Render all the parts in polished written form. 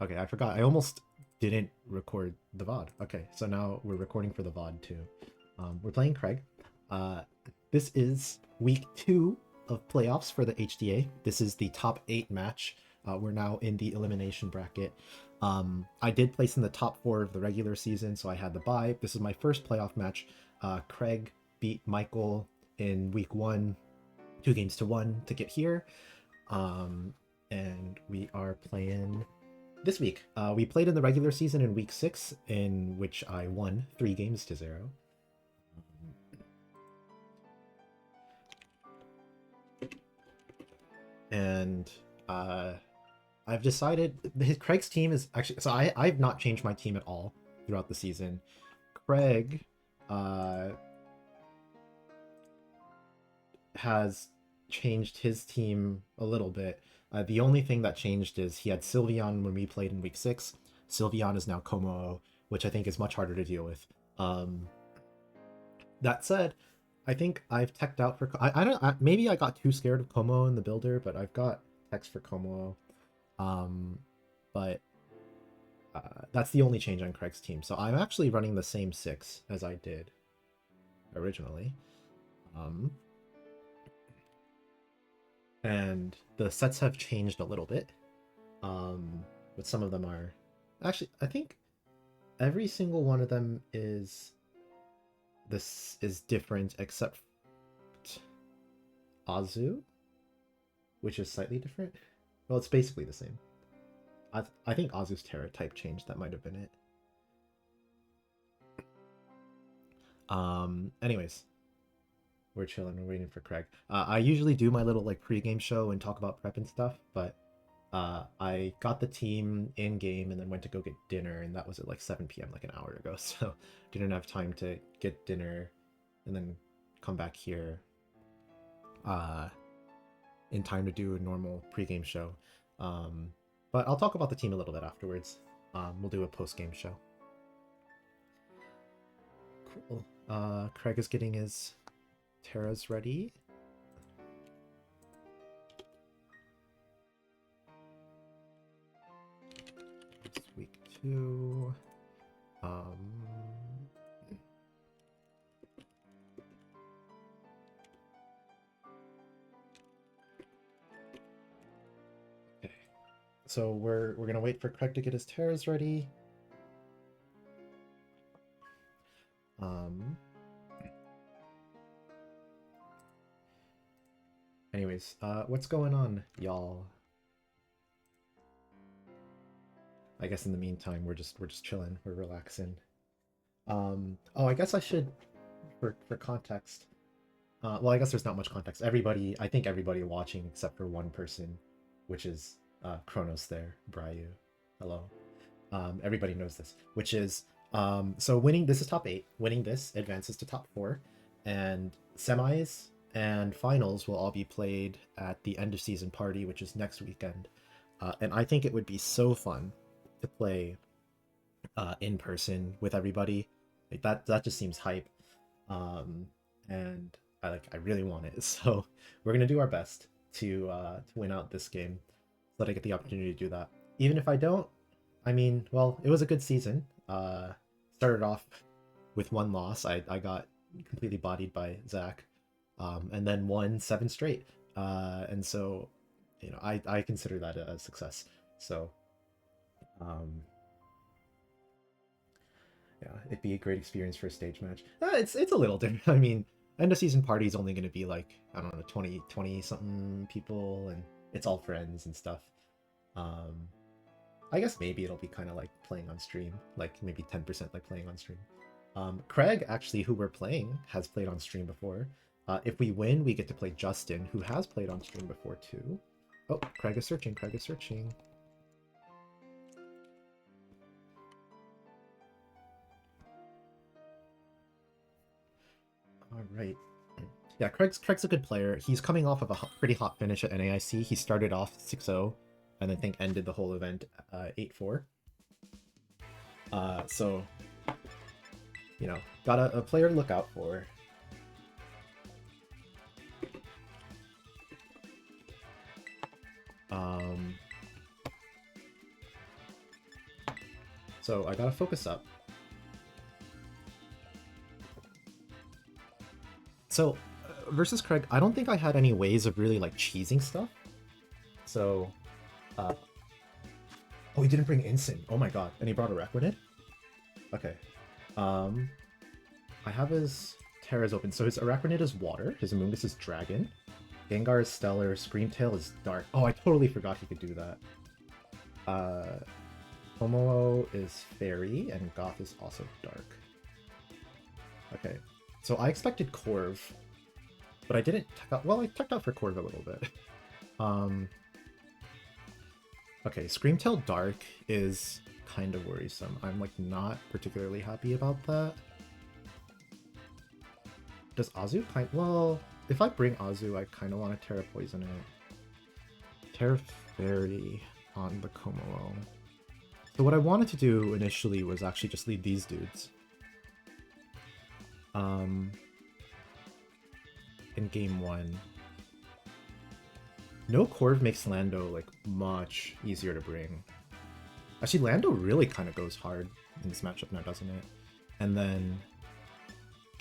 Okay, I forgot. I almost didn't record the VOD. Okay, so now we're recording for the VOD too. We're playing Craig. Uh, this is week 2 of playoffs for the HDA. This is the top 8 match. We're now in the elimination bracket. I did place in the top 4 of the regular season, so I had the bye. This is my first playoff match. Craig beat Michael in week 1, 2-1 to get here. And we are playing this week. We played in the regular season in week 6, in which I won 3-0. And I've decided Craig's team is actually, so I've not changed my team at all throughout the season. Craig has changed his team a little bit. The only thing that changed is he had Sylveon when we played in week 6. Sylveon is now Como, which I think is much harder to deal with. That said, I think I've teched out for I don't maybe I got too scared of Como in the builder, but I've got techs for Como. But that's the only change on Craig's team. So I'm actually running the same 6 as I did originally. And the sets have changed a little bit. But some of them are actually, I think every single one of them is different except AZU, which is slightly different. Well, it's basically the same. I think AZU's Terra type changed. That might have been it. Anyways, we're chilling. We're waiting for Craig. I usually do my little like pre-game show and talk about prep and stuff, but I got the team in game and then went to go get dinner, and that was at like 7 p.m. like an hour ago. So didn't have time to get dinner and then come back here in time to do a normal pre-game show. But I'll talk about the team a little bit afterwards. We'll do a post-game show. Cool. Craig is getting his Terras ready. It's week 2. Okay. So we're gonna wait for Craig to get his Terras ready. Anyways, what's going on, y'all? I guess in the meantime, we're just chilling, we're relaxing. Oh, I guess I should, for context. Well, I guess there's not much context. I think everybody watching except for one person, which is Kronos there, Bryu. Hello. Everybody knows this, which is so winning. This is top 8. Winning this advances to top 4, and semis and finals will all be played at the end of season party, which is next weekend. And I think it would be so fun to play in person with everybody. Like that just seems hype. And I really want it. So we're gonna do our best to win out this game so that I get the opportunity to do that. Even if I don't, I mean, well, it was a good season. Started off with 1 loss. I got completely bodied by Zach. And then won 7 straight. And so, you know, I consider that a success. So, yeah, it'd be a great experience for a stage match. It's a little different. I mean, end of season party is only going to be like, I don't know, 20 something people, and it's all friends and stuff. I guess maybe it'll be kind of like playing on stream, like maybe 10% like playing on stream. Craig, actually, who we're playing, has played on stream before. If we win, we get to play Justin, who has played on stream before too. Oh, Craig is searching. Craig is searching. All right. Yeah, Craig's a good player. He's coming off of a pretty hot finish at NAIC. He started off 6-0 and I think ended the whole event 8-4. So, you know, got a player to look out for. So I gotta focus up. So versus Craig, I don't think I had any ways of really like cheesing stuff. So, oh, he didn't bring Instant. Oh my god, and he brought a Requinid. Okay, I have his Terras open. So his Araquanid is water, his Amoonguss is dragon, Gengar is stellar, Screamtail is dark. Oh, I totally forgot he could do that. Homo is fairy, and Goth is also dark. Okay, so I expected Corv, but I didn't tech out. Well, I teched out for Corv a little bit. Okay, Screamtail dark is kind of worrisome. I'm like not particularly happy about that. Does AZU kind? Well, if I bring AZU, I kind of want to Terra Poison it. Terra Fairy on the Komo. So what I wanted to do initially was actually just lead these dudes. In game 1. No Corv makes Lando like much easier to bring. Actually, Lando really kind of goes hard in this matchup now, doesn't it? And then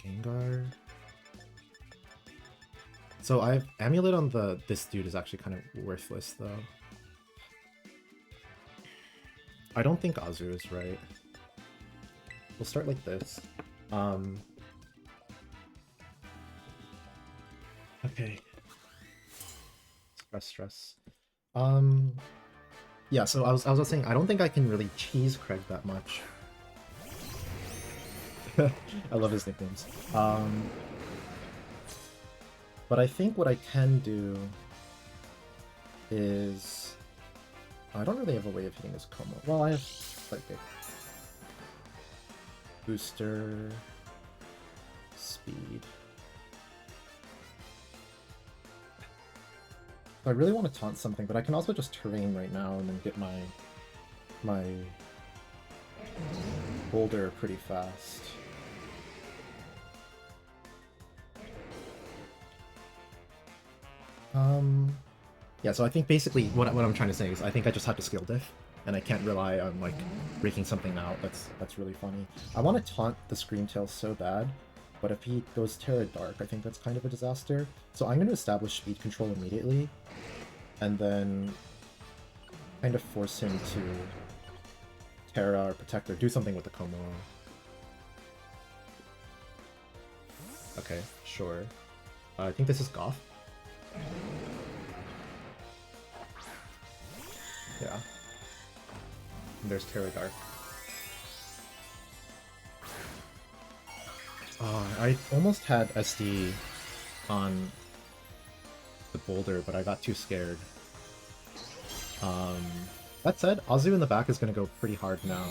Gengar. So I have Amulet on this dude is actually kind of worthless though. I don't think AZU is right. We'll start like this. Okay. Stress. Yeah, so I was saying I don't think I can really cheese Craig that much. I love his nicknames. But I think what I can do is I don't really have a way of hitting this Como. Well, I have like a booster speed. I really want to taunt something, but I can also just terrain right now and then get my boulder pretty fast. Yeah, so I think basically what I'm trying to say is I think I just have to skill diff, and I can't rely on like breaking something out. That's really funny. I want to taunt the Screamtail so bad, but if he goes Terra Dark, I think that's kind of a disaster. So I'm going to establish speed control immediately, and then kind of force him to Terra or Protect or do something with the Como. Okay, sure. I think this is Goth. Yeah. And there's Terra Dark. I almost had SD on the boulder, but I got too scared. That said, AZU in the back is going to go pretty hard now.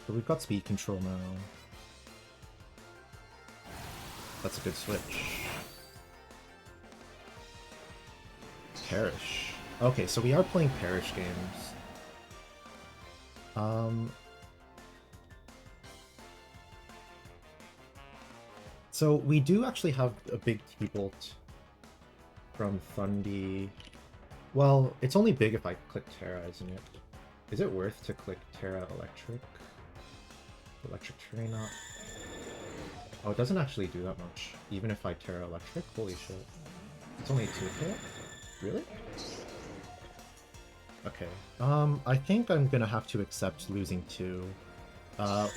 So we've got speed control now. That's a good switch. Perish. Okay, so we are playing Perish games. So we do actually have a big T-Bolt from Thundy. Well, it's only big if I click Terra, isn't it? Is it worth to click Terra Electric? Electric Terrain up. Oh, it doesn't actually do that much, even if I Terra Electric. Holy shit. It's only 2k? Really? Okay. I think I'm gonna have to accept losing 2.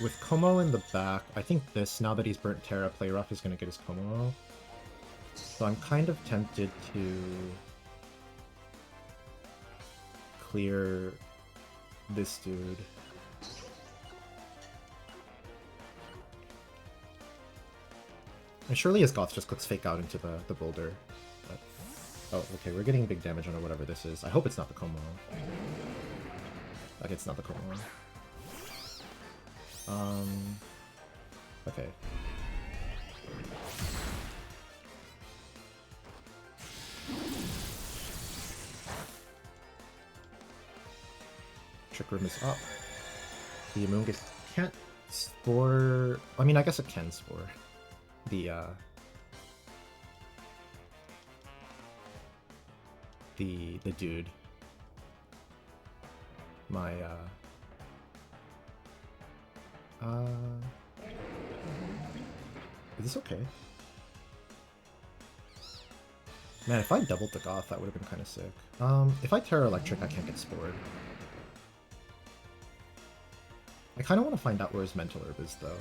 With Como in the back, I think this, now that he's burnt Terra, Play Rough is gonna get his Como. So I'm kind of tempted to clear this dude. And surely his Goth just clicks Fake Out into the boulder. But... oh, okay, we're getting big damage on whatever this is. I hope it's not the Como. Okay, it's not the Como. Okay. Trick Room is up. The Amoonguss can't spore... I mean, I guess it can spore. The, the dude. My is this okay? Man, if I doubled the Goth, that would have been kind of sick. If I Terra Electric, I can't get Spored. I kind of want to find out where his Mental Herb is, though.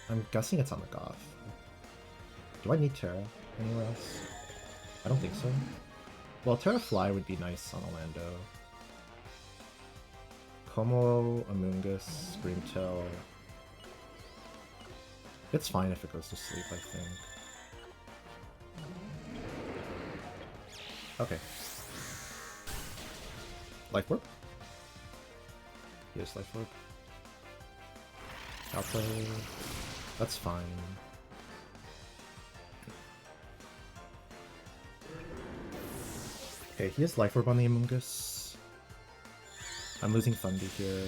I'm guessing it's on the Goth. Do I need Terra anywhere else? I don't think so. Well, Terra Fly would be nice on Orlando. Como, Amoonguss, Screamtail. It's fine if it goes to sleep, I think. Okay. Life Orb? Yes, Life Orb. Outplay. That's fine. Okay, he has Life Orb on the Amoonguss. I'm losing Fundy here.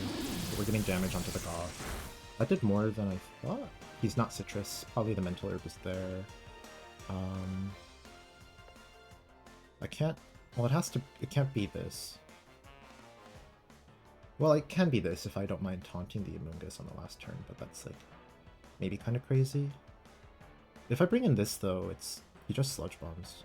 We're getting damage onto the Goth. That did more than I thought. He's not Citrus. Probably the Mental Herb is there. I can't... Well, it can't be this. Well, it can be this if I don't mind taunting the Amoonguss on the last turn, but that's, like, maybe kind of crazy. If I bring in this, though, he just Sludge Bombs.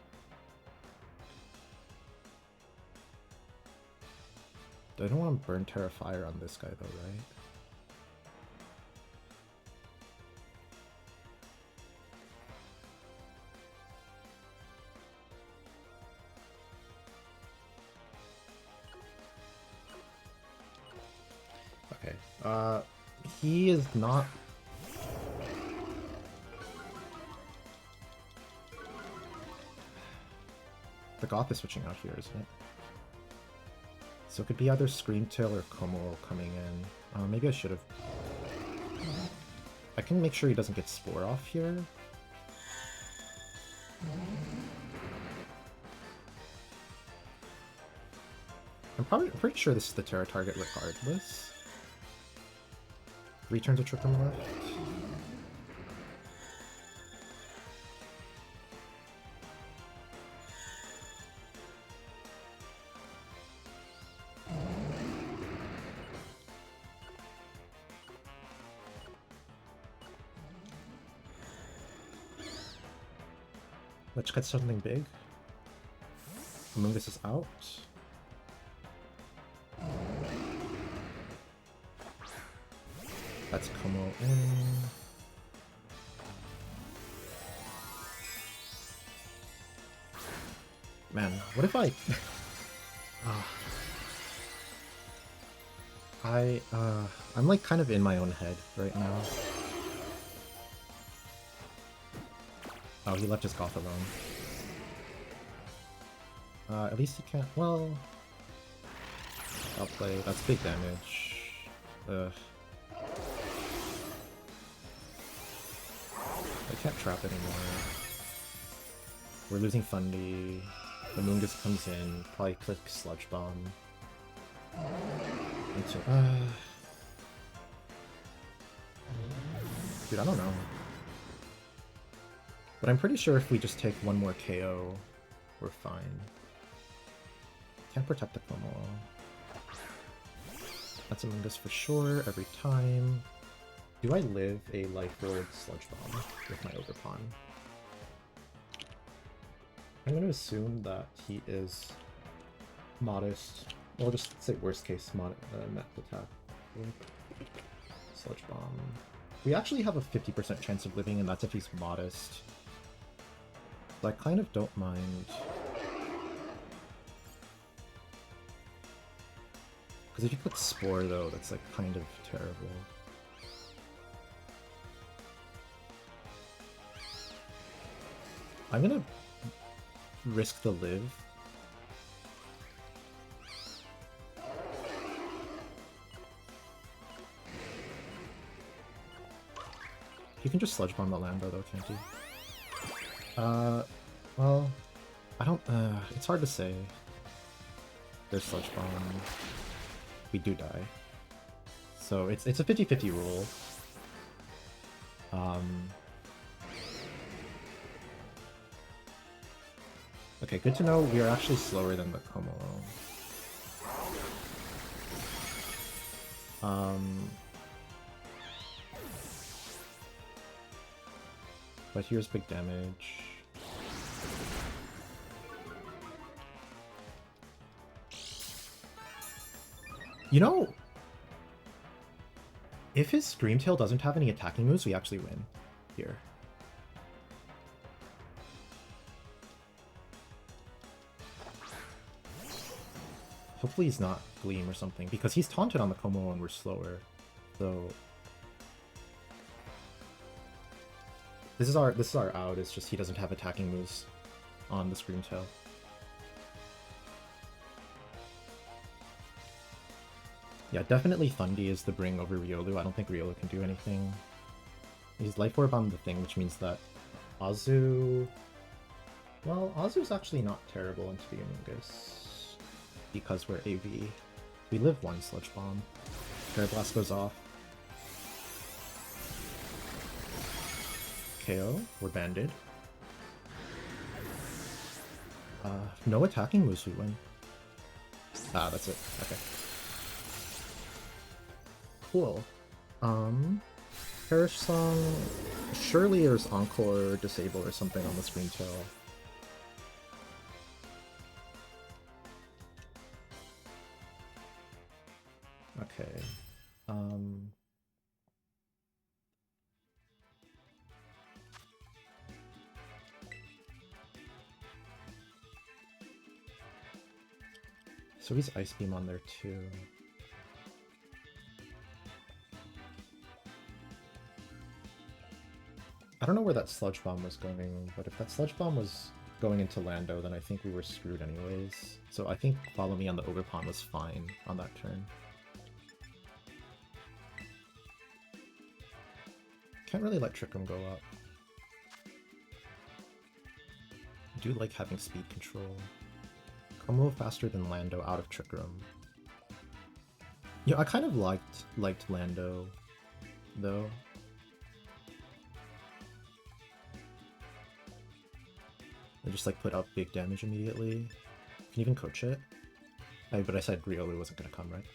I don't want to burn Terra Fire on this guy, though, right? Okay. He is not... The Goth is switching out here, isn't it? So it could be either Screamtail or Como coming in. Maybe I should have... I can make sure he doesn't get Spore off here. I'm pretty sure this is the Terra target regardless. 3 turns of Trick Room left. Let's get something big. Amoonguss is out. That's Como in. Man, what if I... I'm like kind of in my own head right now. Oh, he left his Goth alone. At least he can't... Well... I'll play. That's big damage. Ugh. I can't trap anymore. We're losing Fundy. The Amoonguss comes in. Probably click Sludge Bomb. Until, dude, I don't know. But I'm pretty sure if we just take one more KO, we're fine. Can't protect the Como. That's Amoonguss for sure, every time. Do I live a Life Orb Sludge Bomb with my Overpawn? I'm going to assume that he is modest. We'll just say worst case net attack. Sludge Bomb. We actually have a 50% chance of living, and that's if he's modest. So I kind of don't mind. Because if you click Spore, though, that's like kind of terrible. I'm gonna risk the live. You can just Sludge Bomb the Lambda though, can't you? Well, I don't, it's hard to say. There's Sludge Bomb. We do die. So it's a 50-50 rule. Okay, good to know we are actually slower than the Komoro. But here's big damage. You know, if his Screamtail doesn't have any attacking moves, we actually win here. Hopefully he's not Gleam or something, because he's taunted on the Komoro and we're slower. So this is our out, it's just he doesn't have attacking moves on the Screamtail. Yeah, definitely Thundy is the bring over Riolu. I don't think Riolu can do anything. He's Life Orb on the thing, which means that AZU... Well, AZU's actually not terrible into the Amogus, because we're AV. We live one Sludge Bomb. Terra Blast goes off. KO, we're banded. No attacking moves, we win. Ah, that's it. Okay. Cool. Perish Song... Surely there's Encore or Disable or something on the Screamtail. Okay. So he's Ice Beam on there too. I don't know where that Sludge Bomb was going, but if that Sludge Bomb was going into Lando, then I think we were screwed anyways. So I think Follow Me on the Ogerpon was fine on that turn. Can't really let Trick Room go up. I do like having speed control. Como faster than Lando out of Trick Room. Yeah, I kind of liked Lando, though. I just like put up big damage immediately. Can even coach it. But I said Riolu wasn't gonna come, right?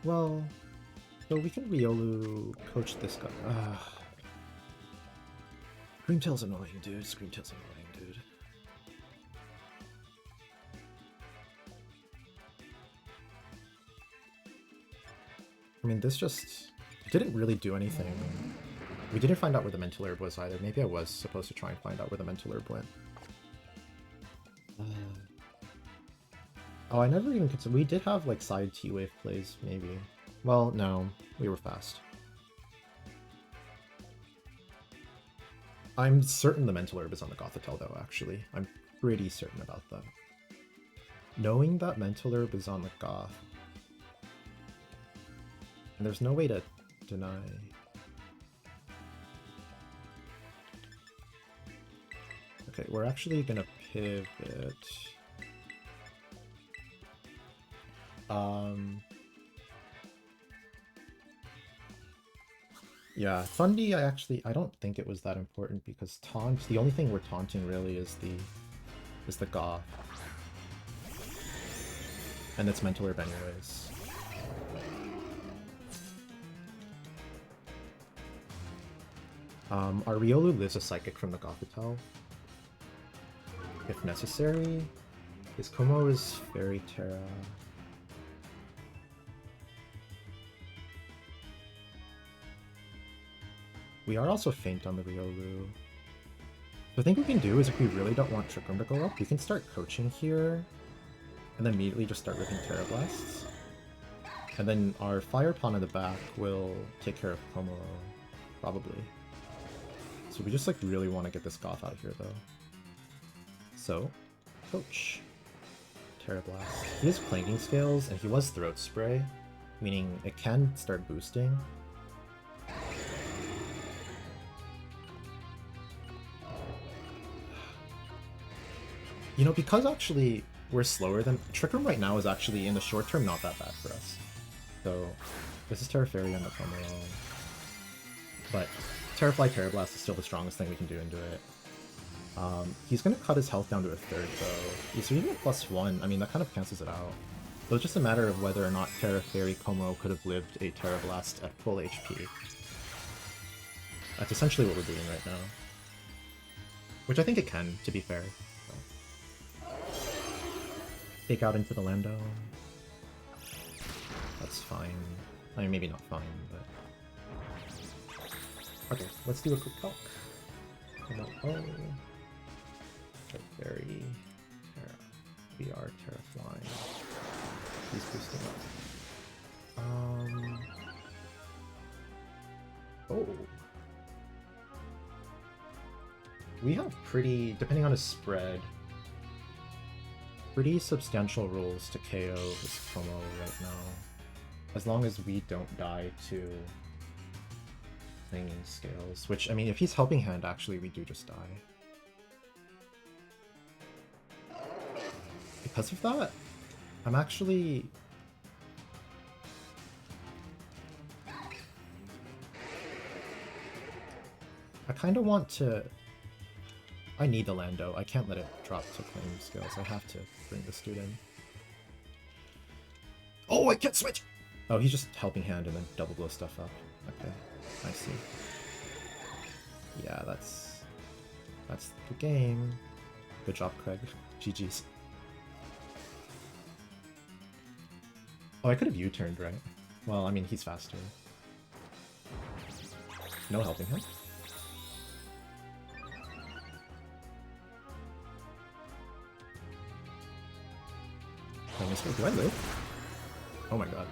Well, so we can Riolu coach this guy. Screamtail's annoying, dude. Screamtail's annoying, dude. I mean, this just didn't really do anything. We didn't find out where the Mental Herb was either. Maybe I was supposed to try and find out where the Mental Herb went. Oh, I never even considered... We did have, like, side T-Wave plays, maybe. Well, no. We were fast. I'm certain the Mental Herb is on the Gothitelle, though, actually. I'm pretty certain about that. Knowing that Mental Herb is on the Goth... And there's no way to deny... Okay, we're actually gonna pivot. Yeah, Thundy, I don't think it was that important because the only thing we're taunting really is the Goth. And it's Mental Herb anyways. Our Riolu lives a Psychic from the Gothitelle. If necessary. His Como is Fairy Terra. We are also faint on the Riolu. So I think what we can do is if we really don't want Trick Room to go up, we can start coaching here, and then immediately just start ripping Terra Blasts. And then our Fire Pawn in the back will take care of Como, probably. So we just like really want to get this Goth out of here though. So, coach. Terra Blast. He has Clanking Scales, and he was Throat Spray, meaning it can start boosting. You know, because actually we're slower than... Trick Room right now is actually, in the short term, not that bad for us. So, this is Terra Fairy on the Como. But Terrafly Terra Blast is still the strongest thing we can do into it. He's gonna cut his health down to a third though. He's even at +1. I mean, that kind of cancels it out. So it's just a matter of whether or not Terra Fairy Como could have lived a Terra Blast at full HP. That's essentially what we're doing right now. Which I think it can, to be fair. So. Take out into the Lando. That's fine. I mean, maybe not fine, but... Okay, let's do a quick talk. Oh. Fairy. Terra. We are Terra flying. He's boosting up. Oh. We have pretty, depending on his spread, pretty substantial rules to KO his Como right now. As long as we don't die to Clanging Scales. Which, I mean, if he's Helping Hand, actually, we do just die. Because of that, I'm actually... I kind of want to... I need the Lando. I can't let it drop to Clanging Scales. I have to bring this dude in. Oh, I can't switch! Oh, he's just Helping Hand and then double blow stuff up. Okay, I see. Yeah, that's the game. Good job, Craig. GG's. Oh, I could have U-turned, right? Well, I mean, he's faster. No Helping Hand? Do I live? Oh my god.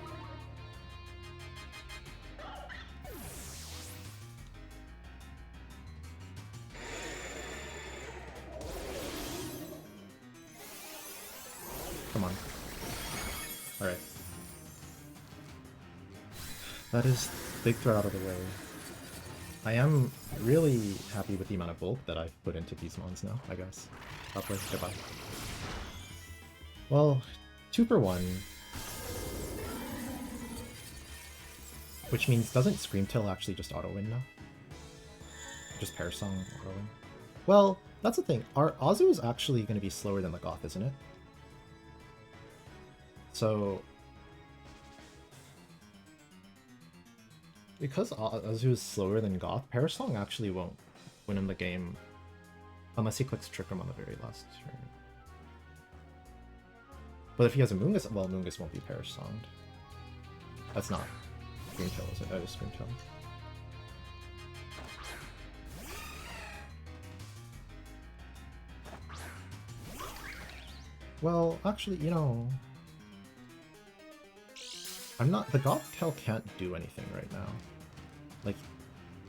Come on. Alright. That is big threat out of the way. I am really happy with the amount of bulk that I've put into these mons now, I guess. Probably. Goodbye. Well, 2 for 1. Which means, doesn't Screamtail actually just auto-win now? Just Parasong auto-win? Well, that's the thing. Our AZU is actually going to be slower than the Goth, isn't it? So... because AZU is slower than Goth, Parasong actually won't win him the game unless he clicks Trick Room on the very last turn. But if he has a Moongus, well, Moongus won't be Parasonged. That's not Screamtail, is it? That is Screamtail. Well, actually, you know... I'm not... The Goth Tail can't do anything right now. Like,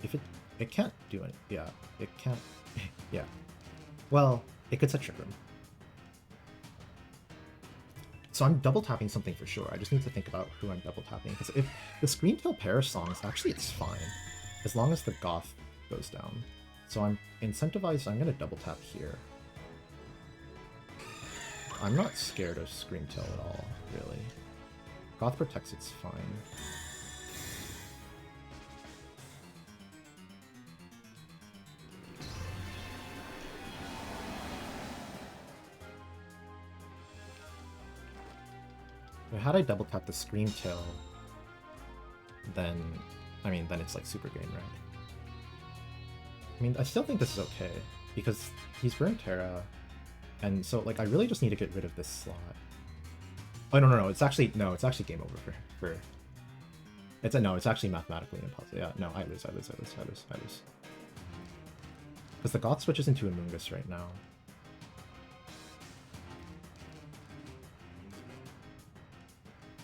if it can't do anything. Yeah, it can't... yeah. Well, it could set Trick Room. So I'm double tapping something for sure. I just need to think about who I'm double tapping. Because if the Screamtail Parasongs, actually it's fine. As long as the Goth goes down. So I'm incentivized, I'm going to double tap here. I'm not scared of Screamtail at all, really. Goth protects, it's fine. Had I double tapped the Screamtail, then, I mean, then it's like super game, right? I mean, I still think this is okay, because he's Burn Terra, and so, like, I really just need to get rid of this slot. Oh, no, it's actually, no, it's actually game over for it's actually mathematically impossible. Yeah, no, I lose. Because the Goth switches into a Moongus right now.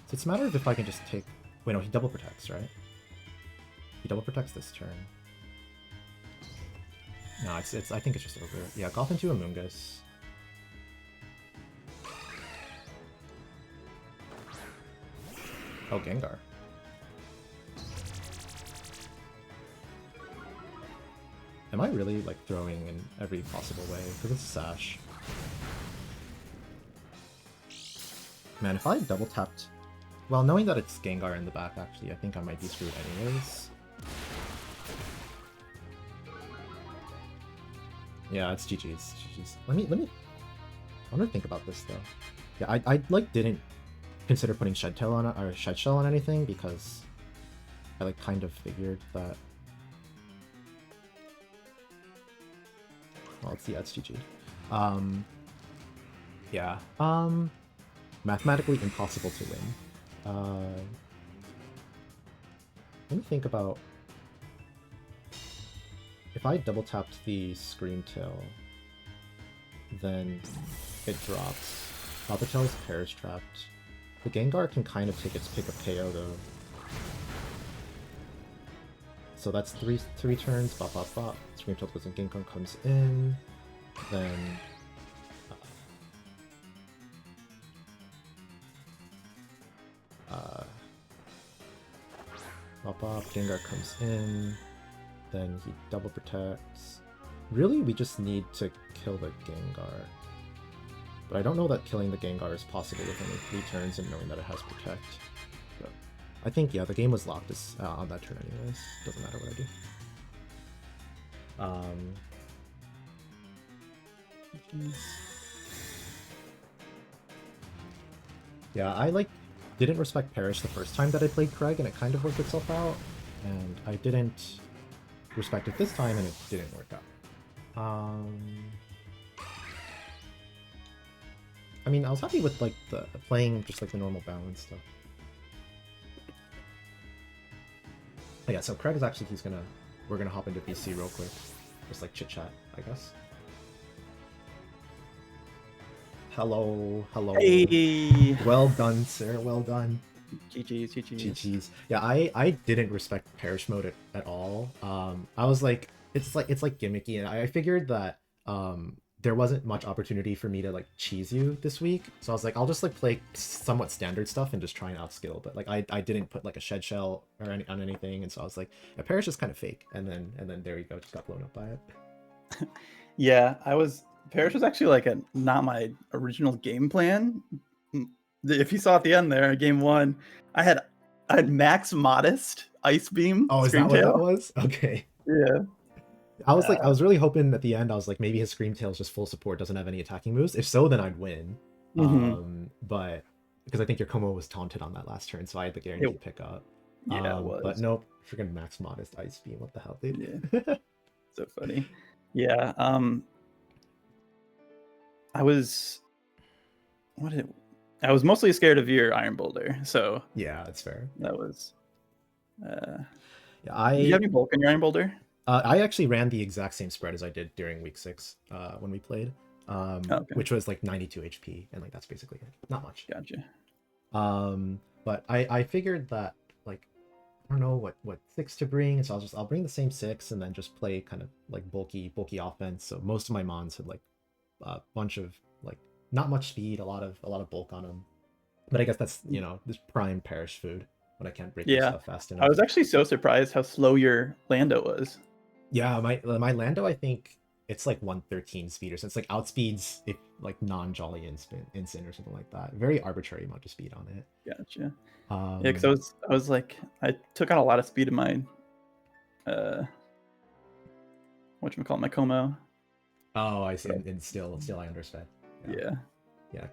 So it's a matter of if I can just take... Wait, no, he double protects, right? He double protects this turn. No, I think it's just over. Yeah, Goth into a Moongus. Oh, Gengar. Am I really, like, throwing in every possible way? Because it's Sash. Man, if I double tapped... Well, knowing that it's Gengar in the back, actually, I think I might be screwed anyways. Yeah, it's GG's. GG's. Let me. I want to think about this though. Yeah, I like didn't consider putting Shed Tail on it or Shed Shell on anything because I like kind of figured that. Well, it's GG. Yeah. Mathematically impossible to win. Let me think about if I double tapped the Scream Tail, then it drops. Papa Tail's Perish trapped. The Gengar can kind of take its pick of KO though. So that's three turns. Bop bop bop. Scream Tail goes and Gengar comes in. Then Bop bop. Gengar comes in. Then he double protects. Really, we just need to kill the Gengar. But I don't know that killing the Gengar is possible with only 3 turns and knowing that it has Protect. So I think, yeah, the game was locked on that turn anyways. Doesn't matter what I do. Yeah, I didn't respect Perish the first time that I played Craig and it kind of worked itself out. And I didn't respect it this time and it didn't work out. I mean, I was happy with the playing just the normal balance stuff. Oh, yeah, so Craig is actually we're gonna hop into BC real quick, just chit chat, I guess. Hello. Hey. Well done, sir. Well done. GG's. Yeah, I didn't respect Perish mode at all. I was like, it's gimmicky, and I figured that there wasn't much opportunity for me to cheese you this week, so I was like, I'll just play somewhat standard stuff and just try and outskill. But I didn't put a Shed Shell or on anything, and so I was like, yeah, Perish is kind of fake, and then there you go, just got blown up by it. Yeah, Perish was actually not my original game plan. If you saw at the end there, game 1, I had Max Modest Ice Beam. Oh, is that what that was? Okay. Yeah. I was I was really hoping at the end, I was like, maybe his Scream Tail is just full support, doesn't have any attacking moves. If so, then I'd win. But because I think your Como was taunted on that last turn, so I had the guaranteed pickup. Yeah, it was. But nope, freaking Max Modest Ice Beam. What the hell, dude? Yeah. So funny. Yeah. I was mostly scared of your Iron Boulder, so yeah, that's fair. That was. Yeah, did you have any bulk in your Iron Boulder? I actually ran the exact same spread as I did during week 6 when we played, which was 92 HP, and that's basically it. Not much. Gotcha. But I figured that I don't know what 6 to bring, and so I'll bring the same 6 and then just play kind of bulky offense. So most of my mons had a bunch of not much speed, a lot of bulk on them. But I guess that's this prime Perish food when I can't break this stuff fast enough. I was actually so surprised how slow your Lando was. Yeah, my Lando, I think it's 113 speed or so. It's outspeeds if non-jolly instant or something like that. Very arbitrary amount of speed on it. Gotcha. Yeah, because I was I took out a lot of speed in my whatchamacallit, my Como. Oh, I see. And still I understand. Yeah.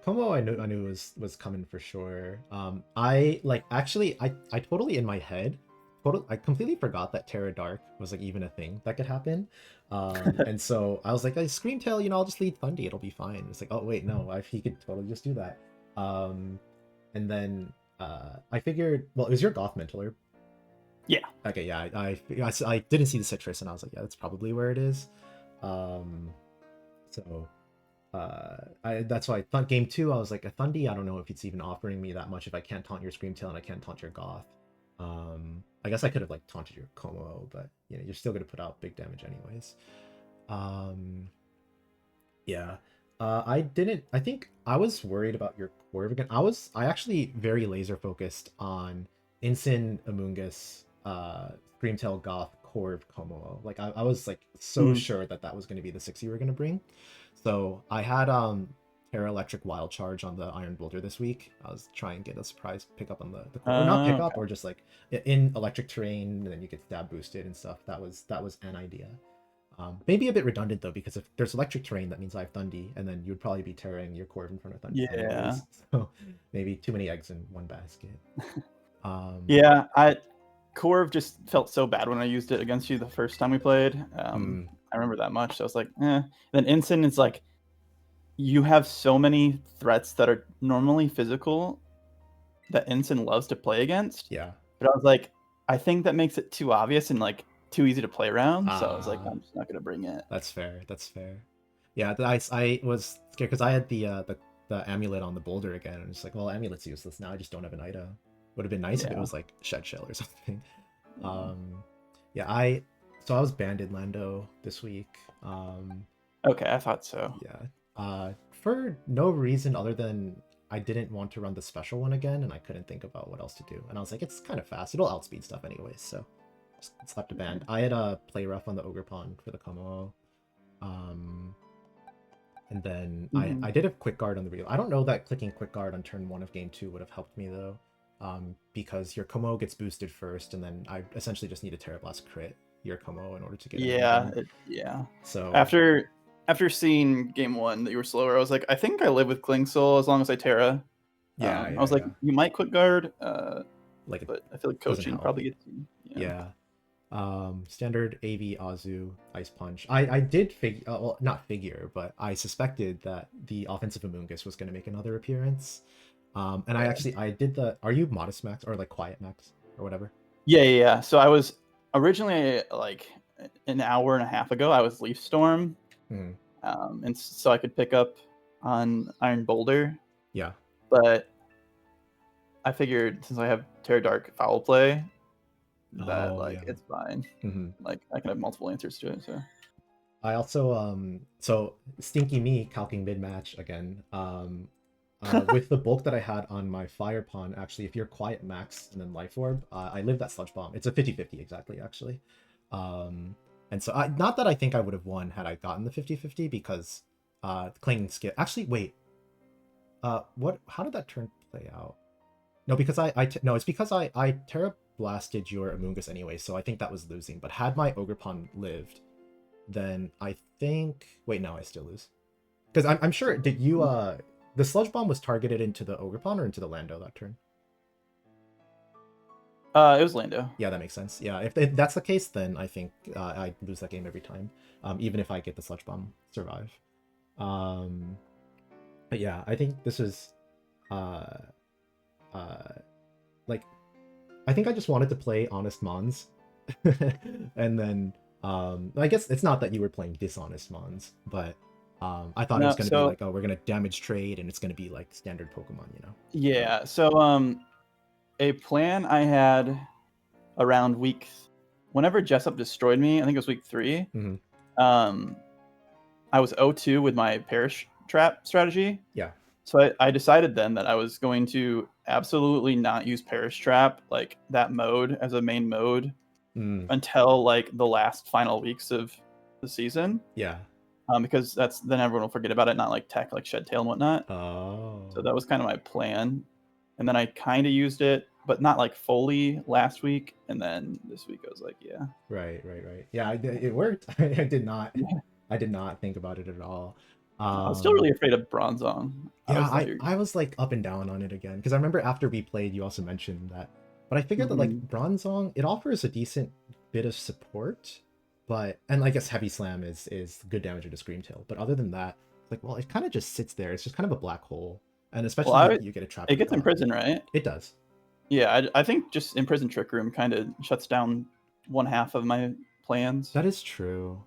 Como I knew was coming for sure. I actually I totally in my head I completely forgot that Terra Dark was even a thing that could happen. And so I was like, Scream Tail, I'll just lead Thundy, it'll be fine. It's oh wait, no, he could totally just do that. And then I figured, well, it was your Goth Mental. Yeah. Okay, yeah, I didn't see the citrus and I was like, yeah, that's probably where it is. So that's why I thought game 2 I was like, a Thundy, I don't know if it's even offering me that much if I can't taunt your Scream Tail and I can't taunt your Goth. I guess I could have taunted your Como, but you're still gonna put out big damage anyways. Yeah. I think I was worried about your Corv again. I actually very laser focused on Incin, Amoonguss, Scream Tail, Goth, Corv, Como. I was so sure that was gonna be the 6 you were gonna bring. So I had Terra Electric Wild Charge on the Iron Boulder this week. I was trying to get a surprise pickup on the or not pickup, or just in electric terrain, and then you get stab boosted and stuff. That was an idea. Maybe a bit redundant though, because if there's electric terrain, that means I have Thundy, and then you'd probably be tearing your Corv in front of Thundy Yeah. anyways. So maybe too many eggs in one basket. Yeah, Corv just felt so bad when I used it against you the first time we played. I remember that much. So I was like, eh. Then Ensign is like, you have so many threats that are normally physical that Ensign loves to play against. Yeah. But I was like, I think that makes it too obvious and like too easy to play around. So I was like, I'm just not gonna bring it. That's fair. That's fair. Yeah, I was scared because I had the amulet on the boulder again, and it's like, well, amulet's useless now. I just don't have an item. Would have been nice if it was like shed shell or something. Yeah, I was banned in Lando this week. Okay, I thought so. Yeah. For no reason other than I didn't want to run the special one again, and I couldn't think about what else to do. And I was like, it's kind of fast. It'll outspeed stuff anyways, so just slapped a ban. I had a play rough on the Ogre Pawn for the Como. And then I did a quick guard on the reel. I don't know that clicking quick guard on turn 1 of game 2 would have helped me though. Because your Como gets boosted first, and then I essentially just need a Terra Blast crit your Como in order to get it. Yeah. So after seeing game 1 that you were slower, I was like, I think I live with Cling Soul as long as I Terra. I was like, you might quick guard, but I feel like coaching probably gets you. Yeah. Standard AV AZU Ice Punch. I did figure, well, not figure, but I suspected that the offensive Amoongus was going to make another appearance. And I did are you Modest Max or like Quiet Max or whatever? Yeah. So I was originally like an hour and a half ago, I was Leaf Storm. And so I could pick up on Iron Boulder. Yeah. But I figured since I have Terra Dark Foul Play, that it's fine. Like I can have multiple answers to it. So I also so stinky me calcing mid match again. With the bulk that I had on my Fire Pawn, actually, if you're Quiet Max and then Life Orb, I live that Sludge Bomb. It's a 50-50 exactly, actually. And so not that I think I would have won had I gotten the 50-50 because Clinging Skill. Actually, wait. How did that turn play out? No, because no, it's because I Terra Blasted your Amoongus anyway, so I think that was losing. But had my Ogre Pawn lived, then I think... Wait, no, I still lose. Because I'm sure, did you... The Sludge Bomb was targeted into the Ogre Pawn or into the Lando that turn? It was Lando. Yeah, that makes sense. Yeah, if that's the case, then I think I lose that game every time, even if I get the Sludge Bomb survive. But yeah, I think this is... like, I think I just wanted to play Honest Mons. And then, I guess it's not that you were playing Dishonest Mons, but I thought it was going to be like, oh, we're going to damage trade, and it's going to be like standard Pokemon, you know? Yeah, so a plan I had around whenever Jessup destroyed me, I think it was week 3, I was 0-2 with my Perish Trap strategy. Yeah. So I decided then that I was going to absolutely not use Perish Trap, like that mode as a main mode, until like the last final weeks of the season. Yeah. Because then everyone will forget about it, not like tech like Shed Tail and whatnot. Oh. So that was kind of my plan. And then I kind of used it, but not like fully last week. And then this week I was like, yeah. Right. Yeah, it worked. I did not think about it at all. I was still really afraid of Bronzong. Yeah, I was like up and down on it again because I remember after we played, you also mentioned that. But I figured that like Bronzong, it offers a decent bit of support, and I guess Heavy Slam is good damage into Screamtail. But other than that, like, well, it kind of just sits there. It's just kind of a black hole, and especially you get a trap. It gets Imprison, right? It does. Yeah, I think just Imprison Trick Room kind of shuts down one half of my plans. That is true.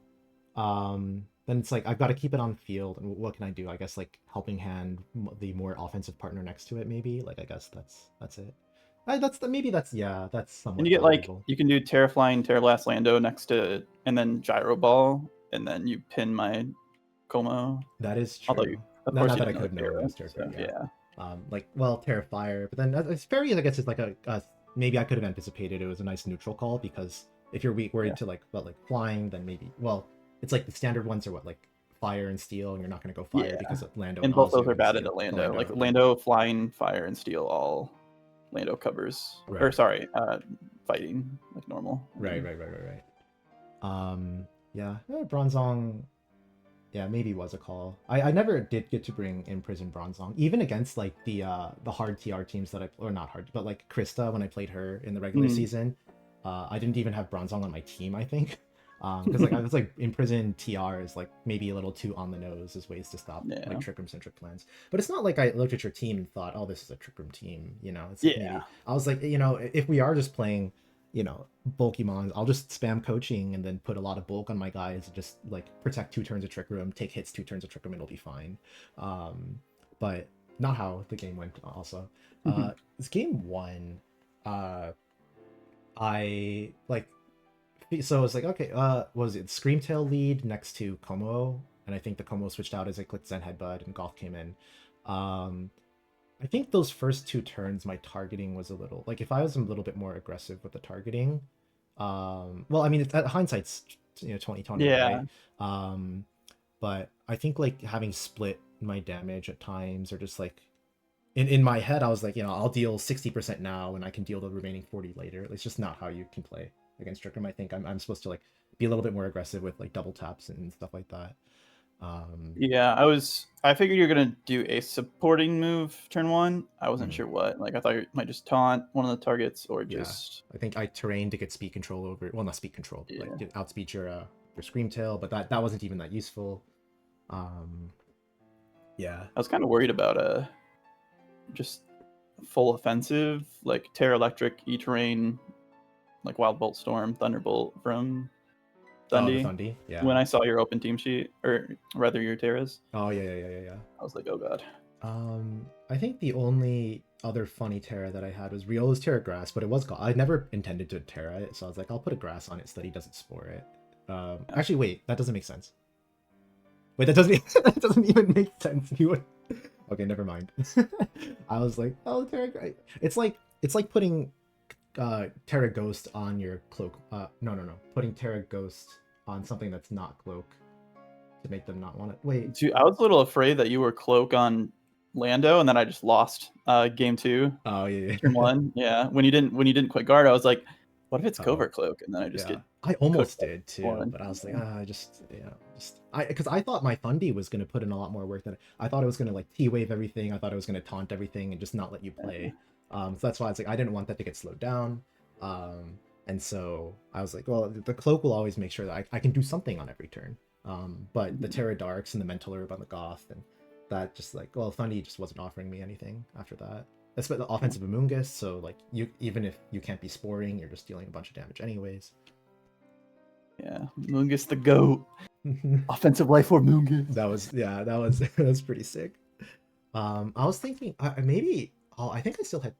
Then it's like I've got to keep it on field, and what can I do? I guess like Helping Hand the more offensive partner next to it, maybe. Like I guess that's it. That's somewhat. And you get valuable. like you can do Terra Flying, Terra Blast Lando next to, and then Gyro Ball, and then you pin my Como. That is true. Although not that I could know it was Terra. So, yeah. Like, well, Terra Fire, but then as Fairy, I guess it's like a maybe I could have anticipated it was a nice neutral call, because if you're worried to like flying, then maybe it's like the standard ones are like fire and steel, and you're not going to go fire because of Lando. And both those are bad into Lando. Like Lando, flying, fire, and steel, all Lando covers. Right. Or sorry, fighting like normal. Right. Yeah, Bronzong. Yeah, maybe was a call. I never did get to bring Imprison Bronzong, even against like the hard TR teams that or not hard, but like Krista when I played her in the regular Mm. season. I didn't even have Bronzong on my team, I think. Because like I was like Imprison TR is like maybe a little too on the nose as ways to stop like Yeah. Trick Room centric plans. But it's not like I looked at your team and thought, oh, this is a Trick Room team. You know, it's like Yeah. maybe I was like, if we are just playing, bulky mons, I'll just spam coaching and then put a lot of bulk on my guys and just like protect 2 turns of Trick Room, take hits 2 turns of Trick Room, and it'll be fine. But not how the game went. Also, this game one, I like. So I was like, okay, what was it Screamtail lead next to Como, and I think the Como switched out as I clicked Zen Headbutt and Golf came in. I think those first 2 turns, my targeting was a little like if I was a little bit more aggressive with the targeting. Well, I mean, hindsight's 2020, Yeah. right? But I think like having split my damage at times, or just like in my head, I was like, I'll deal 60% now and I can deal the remaining 40 later. It's just not how you can play against Trick Room. I think I'm supposed to like be a little bit more aggressive with like double taps and stuff like that. Yeah, I figured you're gonna do a supporting move turn one. I wasn't Mm. sure what. Like I thought you might just taunt one of the targets or Yeah, just I think I terrain to get speed control over. Well, not speed control, but yeah. like get outspeed your Screamtail. But that wasn't even that useful. Yeah. I was kind of worried about just full offensive like Terra Electric, E Terrain, like Wild Bolt Storm, Thunderbolt from Oh, the Thundy. Thundy. Yeah. When I saw your open team sheet, or rather your Terras, Oh yeah. I was like, oh god. I think the only other funny Terra that I had was Riola's Terra Grass, but it was I never intended to Terra it, so I was like, I'll put a grass on it so that he doesn't spore it. Actually, wait, that doesn't make sense. Wait, that doesn't that doesn't even make sense. You would. Okay, never mind. I was like, oh, Terra. It's like putting Terra Ghost on your cloak. No. Putting Terra Ghost on something that's not cloak to make them not want it. Wait. Dude, I was a little afraid that you were cloak on Lando, and then I just lost game 2. Oh yeah. Turn 1. Yeah, when you didn't quit guard, I was like, what if it's Oh, covert cloak? And then I just yeah. get I almost cooked did too, one. but I was like, because I thought my Thundy was gonna put in a lot more work than I thought it was gonna like T-wave everything. I thought it was gonna taunt everything and just not let you play. So that's why I was like, I didn't want that to get slowed down. And so I was like, well, the cloak will always make sure that I can do something on every turn. But the Terra Darks and the Mental Herb on the Goth, and that just like, well, Thundy just wasn't offering me anything after that. That's the offensive Amoongus, so like even if you can't be sporing, you're just dealing a bunch of damage anyways. Yeah, Moongus the goat. Offensive life for Moongus. That was pretty sick. I was thinking maybe I think I still had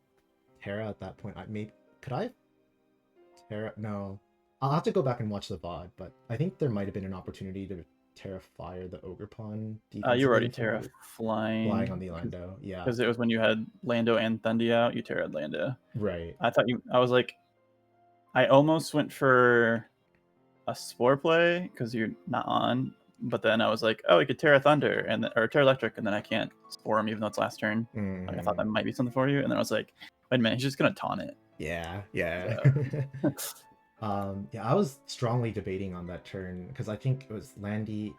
Terra at that point. Could I have Terra? No, I'll have to go back and watch the VOD, but I think there might have been an opportunity to Terra Fire the Ogre Pawn. You were already Terra flying on the Lando, yeah. Because it was when you had Lando and Thundy out, you Terra'd Lando. Right. I was like, I almost went for a Spore play because you're not on, but then I was like, oh, we could Terra Thunder or Terra Electric, and then I can't Spore him even though it's last turn. Like, I thought that might be something for you, and then I was like, wait a minute, he's just gonna taunt it. Yeah. So. Yeah, I was strongly debating on that turn because I think it was Landy.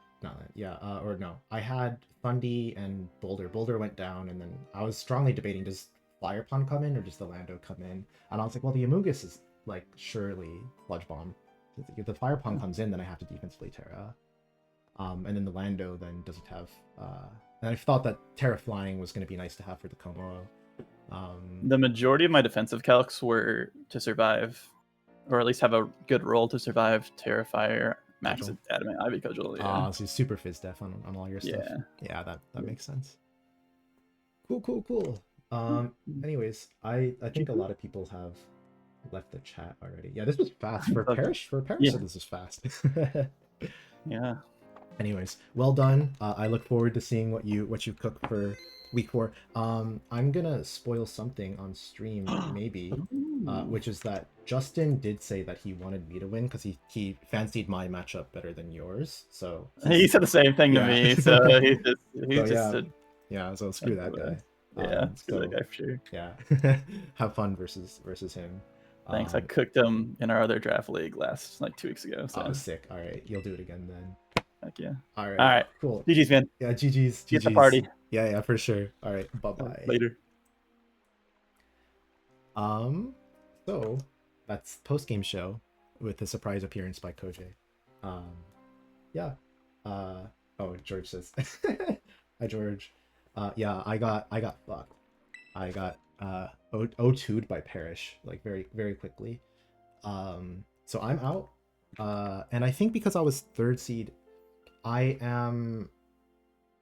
I had Thundy and Boulder. Boulder went down, and then I was strongly debating, does Fire Pond come in or does the Lando come in? And I was like, well, the Amoongus is like surely Sludge Bomb. If the Fire Pond comes in, then I have to defensively Terra. And then the Lando then doesn't have. And I thought that Terra Flying was going to be nice to have for the Como. The majority of my defensive calcs were to survive, or at least have a good roll to survive Terra Fire, Max Adamant, Ivy Cudgel. Yeah. So super Fizz Def on all your stuff. Yeah, that makes sense. Cool. Anyways, I think a lot of people have left the chat already. Yeah, this was fast for Parish. Yeah. This is fast. Yeah. Anyways, well done. I look forward to seeing what you cook for week 4. I'm gonna spoil something on stream maybe, which is that Justin did say that he wanted me to win because he fancied my matchup better than yours. So he said the same thing to me. So so screw that guy. Yeah, screw that guy for sure. Yeah, have fun versus him. Thanks. I cooked him in our other draft league last like 2 weeks ago. So Oh, sick. All right, you'll do it again then. heck yeah. All right, All right. cool. GG's, man. Yeah, GG's, Get the GG's. party. Yeah, for sure. All right, bye bye. Later. So that's post game show with a surprise appearance by Kojay. Yeah. Oh, George says, hi George. Yeah, I got fucked. I got O2'd by Parrish like very quickly. So I'm out. And I think because I was third seed, I am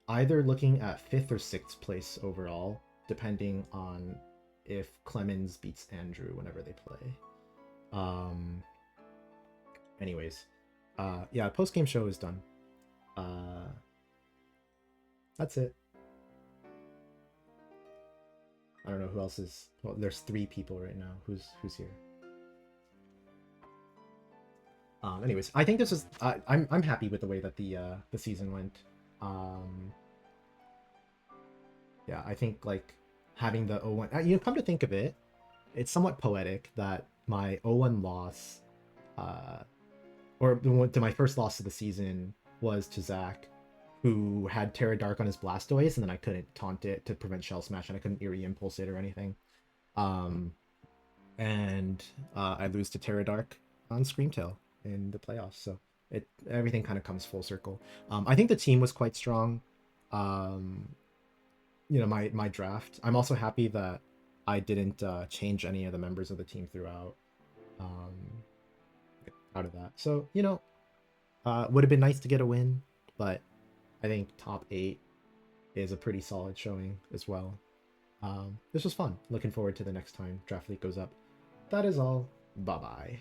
either looking at 5th or 6th place overall, depending on if Clemens beats Andrew whenever they play. Anyways, yeah, post game show is done. That's it. I don't know who else is. Well, there's 3 people right now. Who's here? Anyways, I think this is. I'm happy with the way that the season went. Yeah, I think like having the 0-1. You know, come to think of it, it's somewhat poetic that my 0-1 loss, or to my first loss of the season was to Zach, who had Terra Dark on his Blastoise, and then I couldn't taunt it to prevent Shell Smash, and I couldn't Eerie Impulse it or anything. And I lose to Terra Dark on Screamtail in the playoffs, so everything kind of comes full circle. I think the team was quite strong. You know, my draft. I'm also happy that I didn't change any of the members of the team throughout. Out of that, so you know, would have been nice to get a win, but I think top 8 is a pretty solid showing as well. This was fun. Looking forward to the next time Draft League goes up. That is all. Bye bye.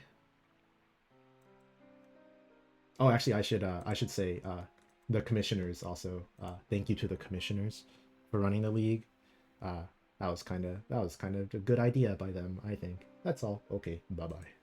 Oh, actually, I should say the commissioners also. Thank you to the commissioners for running the league. That was kind of a good idea by them, I think. That's all. Okay, bye bye.